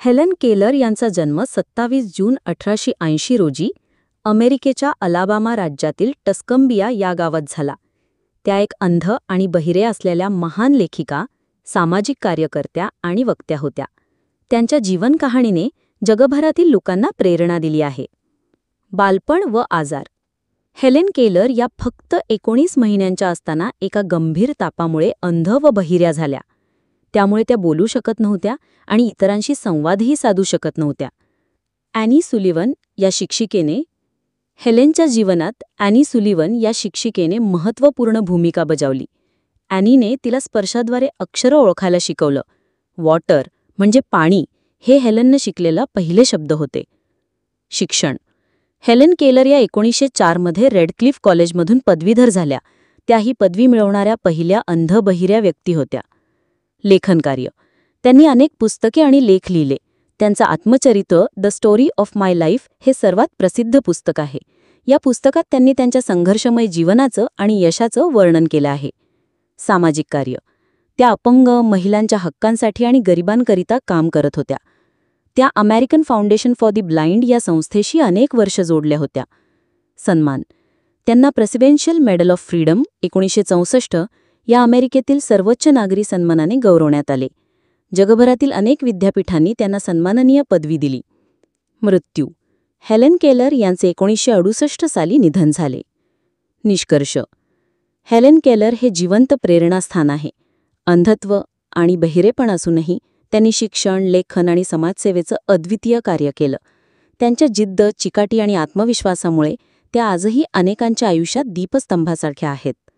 Helen Keller यांचा जन्म 27 जून 1880 रोजी अमेरिकेच्या अलाबामा राज्यातील टस्कम्बिया या गावात झाला. त्या एक अंध आणि बहिरे असलेल्या महान लेखिका, सामाजिक कार्यकर्त्या आणि वक्त्या होत्या. त्यांच्या जीवनकहाणीने जगभरातील लोकांना प्रेरणा दिली आहे. बालपण व आजार. हेलेन केलर या फक्त 19 महिन्यांच्या असताना एका गंभीर तापामुळे अंध व बहिऱ्या झाल्या. त्यामुळे त्या बोलू शकत नव्हत्या आणि इतरांशी संवादही साधू शकत नव्हत्या. ॲनी सुलिवन या शिक्षिकेने हेलेनच्या जीवनात या शिक्षिकेने महत्त्वपूर्ण भूमिका बजावली. ॲनीने तिला स्पर्शाद्वारे अक्षरं ओळखायला शिकवलं. वॉटर म्हणजे पाणी हे हेलेननं शिकलेले पहिले शब्द होते. शिक्षण. हेलेन केलर या 1904 मध्ये रेडक्लिफ कॉलेजमधून पदवीधर झाल्या. त्याही पदवी मिळवणाऱ्या पहिल्या अंध बहिऱ्या व्यक्ती होत्या. लेखनकार्य. त्यांनी अनेक पुस्तके आणि लेख लिहिले. त्यांचं आत्मचरित्र the story of my life हे सर्वात प्रसिद्ध पुस्तक आहे. या पुस्तकात त्यांनी त्यांच्या संघर्षमय जीवनाचं आणि यशाचं वर्णन केलं आहे. सामाजिक कार्य. त्या अपंग, महिलांच्या हक्कांसाठी आणि गरिबांकरिता काम करत होत्या. त्या American foundation for the blind या संस्थेशी अनेक वर्ष जोडल्या होत्या. सन्मान. त्यांना प्रेसिडेन्शियल मेडल ऑफ फ्रीडम 1964 या अमेरिकेतील सर्वोच्च नागरी सन्मानाने गौरवण्यात आले. जगभरातील अनेक विद्यापीठांनी त्यांना सन्माननीय पदवी दिली. मृत्यू. हेलेन केलर यांचे 1968 साली निधन झाले. निष्कर्ष. हेलेन केलर हे जिवंत प्रेरणास्थान आहे. अंधत्व आणि बहिरेपण असूनही त्यांनी शिक्षण, लेखन आणि समाजसेवेचं अद्वितीय कार्य केलं. त्यांच्या जिद्द, चिकाटी आणि आत्मविश्वासामुळे त्या आजही अनेकांच्या आयुष्यात दीपस्तंभासारख्या आहेत.